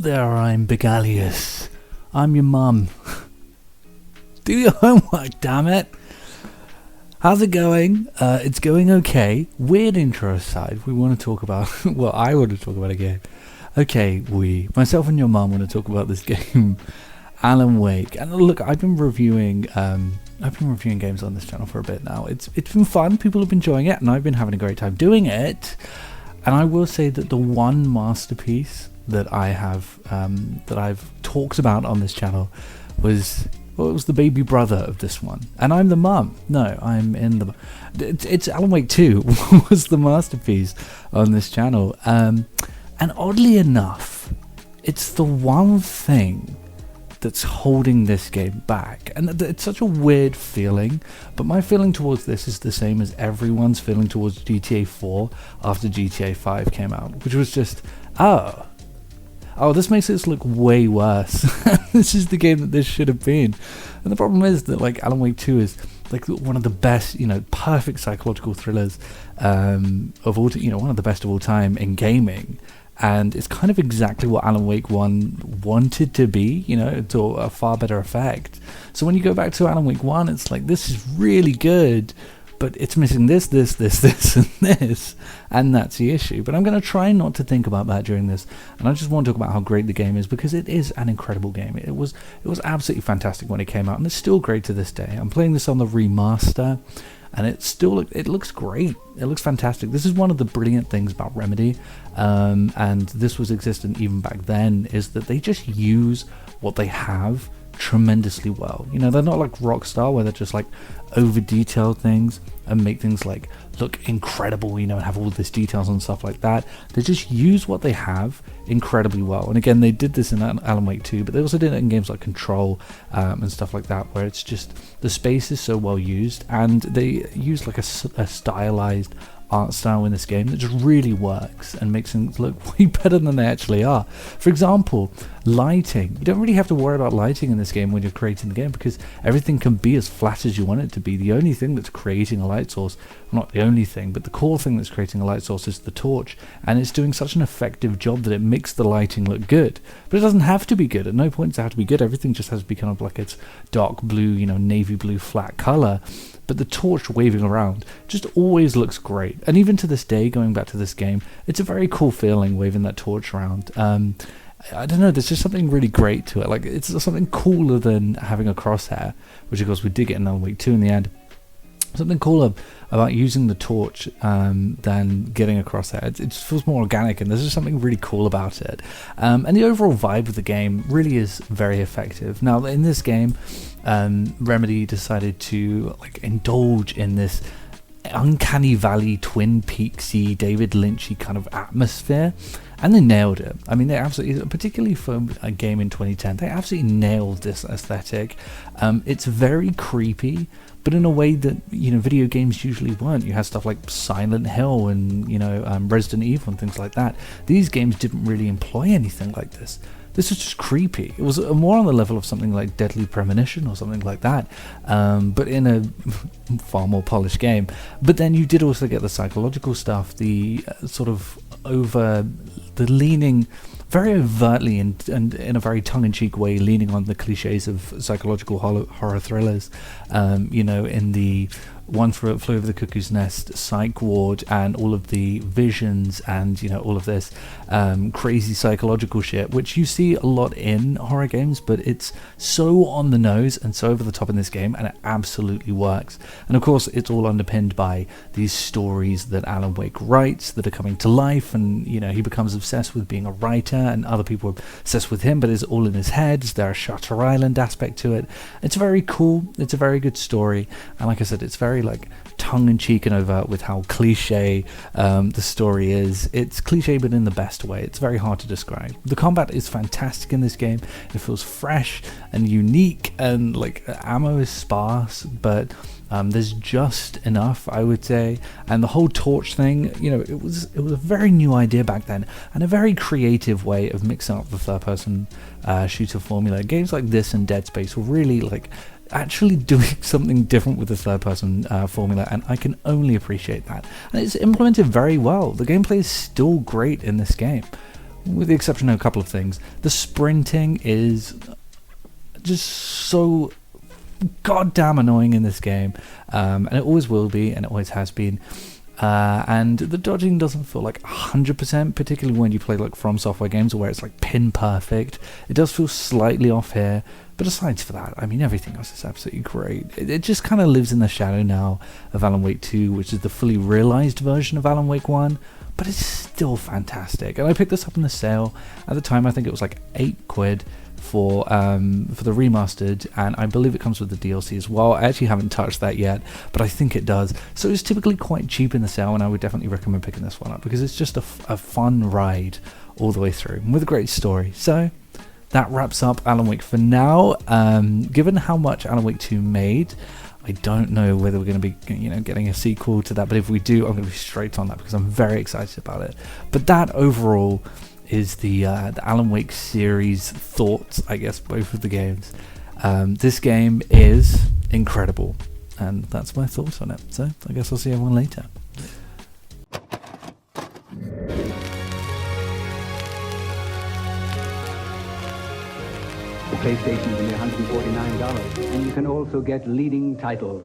there, I'm Begalius. I'm your mum. Do your homework, damn it. How's it going? It's going okay. Weird intro aside, we want to talk about, well, I want to talk about a game. Okay, myself and your mum want to talk about this game, Alan Wake. And look, I've been reviewing games on this channel for a bit now. It's been fun, people have been enjoying it, and I've been having a great time doing it. And I will say that the one masterpiece that I have, that I've talked about on this channel was the baby brother of this one. And I'm the mum. No, I'm in the... It's Alan Wake 2 was the masterpiece on this channel. And oddly enough, it's the one thing that's holding this game back. And it's such a weird feeling, but my feeling towards this is the same as everyone's feeling towards GTA 4 after GTA 5 came out, which was just, oh, this makes this look way worse. This is the game that this should have been. And the problem is that, like, Alan Wake 2 is like one of the best, perfect psychological thrillers of all, one of the best of all time in gaming. And it's kind of exactly what Alan Wake 1 wanted to be, to a far better effect. So when you go back to Alan Wake 1, it's like, this is really good, but it's missing this, and this, and that's the issue. But I'm going to try not to think about that during this, and I just want to talk about how great the game is, because it is an incredible game. It was absolutely fantastic when it came out, and it's still great to this day. I'm playing this on the remaster, and it looks great. It looks fantastic. This is one of the brilliant things about Remedy, and this was existent even back then, is that they just use what they have tremendously well. They're not like Rockstar, where they're just like over detailed things and make things like look incredible, and have all this details and stuff like that. They just use what they have incredibly well. And again, they did this in Alan Wake 2, but they also did it in games like Control and stuff like that, where it's just the space is so well used, and they use like a stylized art style in this game that just really works and makes things look way better than they actually are. For example, lighting. You don't really have to worry about lighting in this game when you're creating the game, because everything can be as flat as you want it to be. The only thing that's creating a light source, well, not the only thing, but the core thing that's creating a light source is the torch, and it's doing such an effective job that it makes the lighting look good. But it doesn't have to be good. At no point does it have to be good. Everything just has to be kind of like its dark blue, navy blue flat color. But the torch waving around just always looks great. And even to this day, going back to this game, it's a very cool feeling waving that torch around. I don't know, there's just something really great to it. Like, it's something cooler than having a crosshair, which of course we did get in Alan Wake 2 in the end. Something cooler about using the torch than getting a crosshair. It just feels more organic, and there's just something really cool about it. And the overall vibe of the game really is very effective. Now, in this game, Remedy decided to indulge in this uncanny valley, Twin Peaksy, David Lynchy kind of atmosphere, and they nailed it. I mean, they absolutely, particularly for a game in 2010, they absolutely nailed this aesthetic. It's very creepy, but in a way that video games usually weren't. You had stuff like Silent Hill and Resident Evil and things like that. These games didn't really employ anything like this. This was just creepy. It was more on the level of something like Deadly Premonition or something like that, but in a far more polished game. But then you did also get the psychological stuff, the sort of the leaning very overtly and in a very tongue-in-cheek way, leaning on the cliches of psychological horror thrillers, in the One Flew Over the Cuckoo's Nest, Psych Ward, and all of the visions and all of this crazy psychological shit, which you see a lot in horror games, but it's so on the nose and so over the top in this game, and it absolutely works. And of course, it's all underpinned by these stories that Alan Wake writes that are coming to life, and he becomes obsessed with being a writer, and other people are obsessed with him, but it's all in his head. There's a Shutter Island aspect to it. It's very cool. It's a very good story, and like I said, it's very tongue-in-cheek and overt with how cliche the story is. It's cliche, but in the best way. It's very hard to describe. The combat is fantastic in this game. It feels fresh and unique, and ammo is sparse, but there's just enough, I would say. And the whole torch thing, it was a very new idea back then, and a very creative way of mixing up the third-person shooter formula. Games like this and Dead Space were really actually doing something different with the third-person formula, and I can only appreciate that. And it's implemented very well. The gameplay is still great in this game. with the exception of a couple of things. The sprinting is just so goddamn annoying in this game, and it always will be, and it always has been. And the dodging doesn't feel like 100%, particularly when you play like From Software games where it's like pin perfect. It does feel slightly off here, but aside from that, I mean, everything else is absolutely great. It just kind of lives in the shadow now of Alan Wake 2, which is the fully realized version of Alan Wake 1, but it's still fantastic. And I picked this up in the sale at the time. I think it was like £8 for the remastered, and I believe it comes with the DLC as well. I actually haven't touched that yet, but I think it does. So it's typically quite cheap in the sale, and I would definitely recommend picking this one up because it's just a fun ride all the way through with a great story. So that wraps up Alan Wake for now. Given how much Alan Wake 2 made, I don't know whether we're going to be, getting a sequel to that, but if we do, I'm going to be straight on that because I'm very excited about it. But that overall is the Alan Wake series thoughts, I guess, both of the games. This game is incredible, and that's my thoughts on it. So I guess I'll see everyone later. The PlayStation is only $149, and you can also get leading titles.